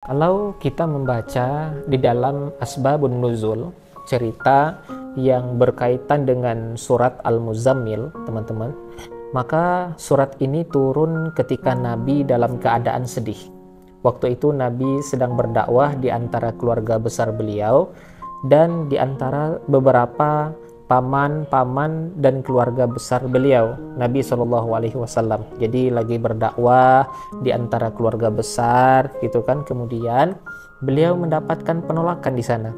Kalau kita membaca di dalam Asbabun Nuzul, cerita yang berkaitan dengan surat Al-Muzammil, teman-teman, maka surat ini turun ketika Nabi dalam keadaan sedih. Waktu itu Nabi sedang berdakwah di antara keluarga besar beliau dan di antara beberapa paman-paman dan keluarga besar beliau, Nabi SAW. Jadi lagi berdakwah di antara keluarga besar, gitu kan. Kemudian beliau mendapatkan penolakan di sana,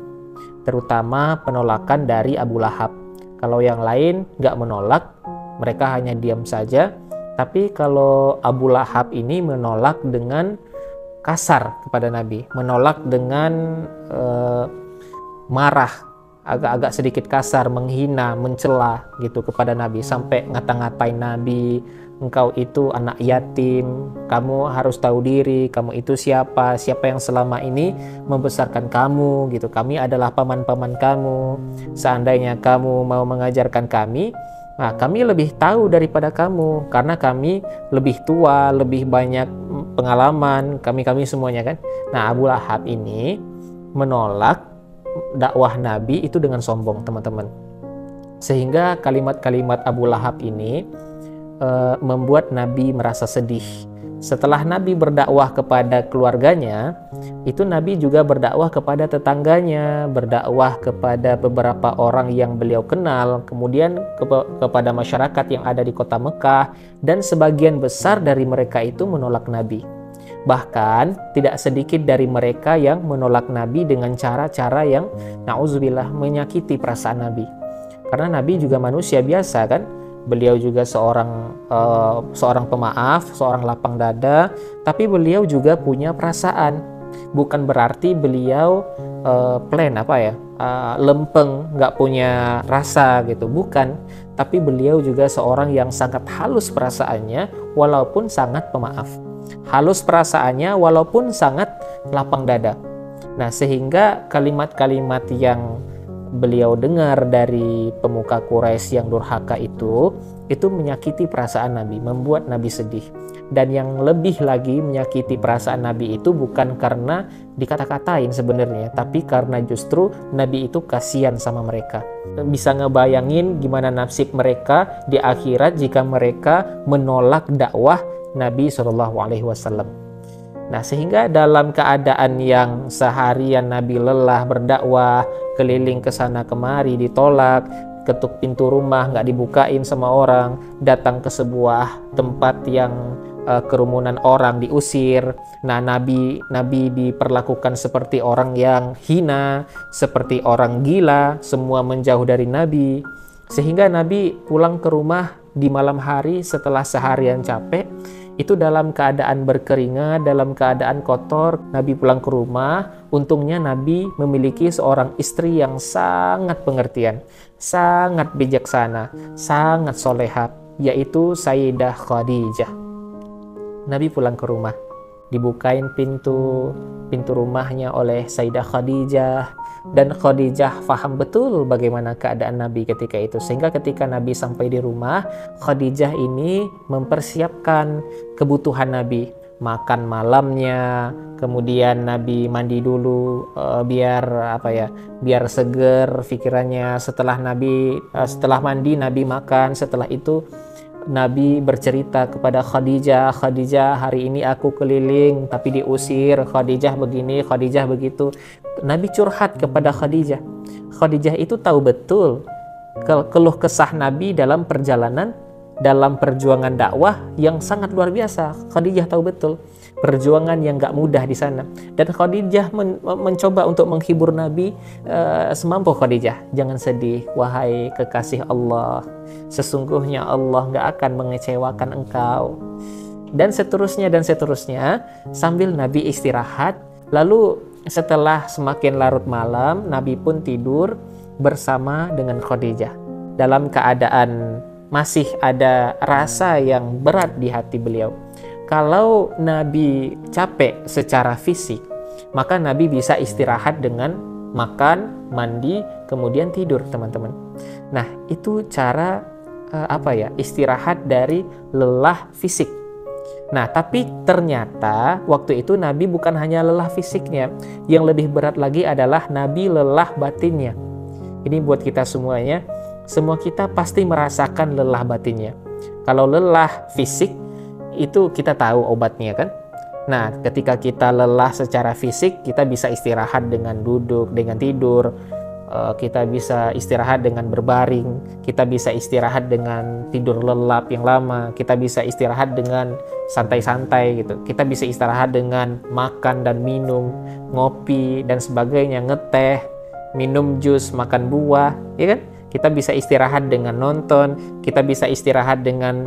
terutama penolakan dari Abu Lahab. Kalau yang lain nggak menolak, mereka hanya diam saja. Tapi kalau Abu Lahab ini menolak dengan kasar kepada Nabi, menolak dengan marah, agak-agak sedikit kasar, menghina, mencela gitu kepada Nabi, sampai ngata-ngatain Nabi, engkau itu anak yatim, kamu harus tahu diri, kamu itu siapa yang selama ini membesarkan kamu gitu, kami adalah paman-paman kamu, seandainya kamu mau mengajarkan kami, nah kami lebih tahu daripada kamu, karena kami lebih tua, lebih banyak pengalaman, kami semuanya kan. Nah, Abu Lahab ini menolak dakwah Nabi itu dengan sombong, teman-teman. Sehingga kalimat-kalimat Abu Lahab ini membuat Nabi merasa sedih. Setelah Nabi berdakwah kepada keluarganya, itu Nabi juga berdakwah kepada tetangganya, berdakwah kepada beberapa orang yang beliau kenal, kemudian kepada masyarakat yang ada di kota Mekah, dan sebagian besar dari mereka itu menolak Nabi. Bahkan tidak sedikit dari mereka yang menolak Nabi dengan cara-cara yang na'udzubillah menyakiti perasaan Nabi. Karena Nabi juga manusia biasa kan. Beliau juga seorang pemaaf, seorang lapang dada, tapi beliau juga punya perasaan. Bukan berarti beliau lempeng, nggak punya rasa gitu, bukan. Tapi beliau juga seorang yang sangat halus perasaannya walaupun sangat pemaaf. Halus perasaannya walaupun sangat lapang dada. Nah, sehingga kalimat-kalimat yang beliau dengar dari pemuka Quraisy yang durhaka itu menyakiti perasaan Nabi, membuat Nabi sedih. Dan yang lebih lagi menyakiti perasaan Nabi itu bukan karena dikata-katain sebenarnya, tapi karena justru Nabi itu kasihan sama mereka. Bisa ngebayangin gimana nasib mereka di akhirat jika mereka menolak dakwah Nabi SAW. Nah, sehingga dalam keadaan yang seharian Nabi lelah berdakwah, keliling ke sana kemari ditolak, ketuk pintu rumah nggak dibukain sama orang, datang ke sebuah tempat yang kerumunan orang diusir. Nah, Nabi diperlakukan seperti orang yang hina, seperti orang gila, semua menjauh dari Nabi. Sehingga Nabi pulang ke rumah di malam hari setelah seharian capek, itu dalam keadaan berkeringat, dalam keadaan kotor. Nabi pulang ke rumah. Untungnya Nabi memiliki seorang istri yang sangat pengertian, sangat bijaksana, sangat solehah, yaitu Sayyidah Khadijah. Nabi pulang ke rumah, dibukain pintu rumahnya oleh Sayyidah Khadijah, dan Khadijah paham betul bagaimana keadaan Nabi ketika itu. Sehingga ketika Nabi sampai di rumah, Khadijah ini mempersiapkan kebutuhan Nabi, makan malamnya, kemudian Nabi mandi dulu biar seger pikirannya. Setelah mandi Nabi makan. Setelah itu Nabi bercerita kepada Khadijah, hari ini aku keliling tapi diusir, Khadijah begini, Khadijah begitu. Nabi curhat kepada Khadijah. Khadijah itu tahu betul keluh kesah Nabi dalam perjalanan, dalam perjuangan dakwah yang sangat luar biasa. Khadijah tahu betul perjuangan yang gak mudah di sana. Dan Khadijah mencoba untuk menghibur Nabi semampu Khadijah. Jangan sedih, wahai kekasih Allah. Sesungguhnya Allah gak akan mengecewakan engkau. Dan seterusnya, sambil Nabi istirahat. Lalu setelah semakin larut malam, Nabi pun tidur bersama dengan Khadijah. Dalam keadaan masih ada rasa yang berat di hati beliau. Kalau Nabi capek secara fisik, maka Nabi bisa istirahat dengan makan, mandi, kemudian tidur, teman-teman. Nah, itu cara istirahat dari lelah fisik. Nah, tapi ternyata waktu itu Nabi bukan hanya lelah fisiknya, yang lebih berat lagi adalah Nabi lelah batinnya. Ini buat kita semuanya, semua kita pasti merasakan lelah batinnya. Kalau lelah fisik, itu kita tahu obatnya kan? Nah, ketika kita lelah secara fisik, kita bisa istirahat dengan duduk, dengan tidur, kita bisa istirahat dengan berbaring, kita bisa istirahat dengan tidur lelap yang lama, kita bisa istirahat dengan santai-santai gitu, kita bisa istirahat dengan makan dan minum, ngopi dan sebagainya, ngeteh, minum jus, makan buah, ya kan? Kita bisa istirahat dengan nonton, kita bisa istirahat dengan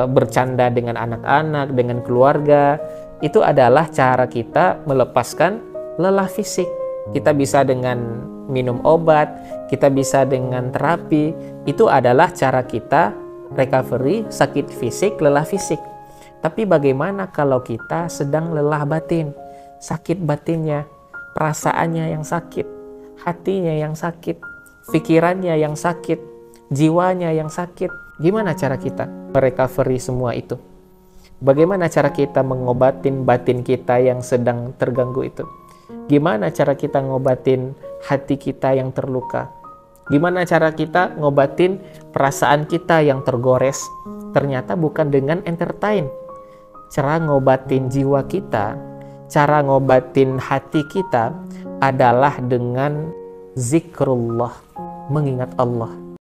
bercanda dengan anak-anak, dengan keluarga. Itu adalah cara kita melepaskan lelah fisik. Kita bisa dengan minum obat, kita bisa dengan terapi. Itu adalah cara kita recovery sakit fisik, lelah fisik. Tapi bagaimana kalau kita sedang lelah batin? Sakit batinnya, perasaannya yang sakit, hatinya yang sakit, pikirannya yang sakit, jiwanya yang sakit. Gimana cara kita merecovery semua itu? Bagaimana cara kita mengobatin batin kita yang sedang terganggu itu? Gimana cara kita ngobatin hati kita yang terluka? Gimana cara kita ngobatin perasaan kita yang tergores? Ternyata bukan dengan entertain. Cara ngobatin jiwa kita, cara ngobatin hati kita adalah dengan zikrullah, mengingat Allah.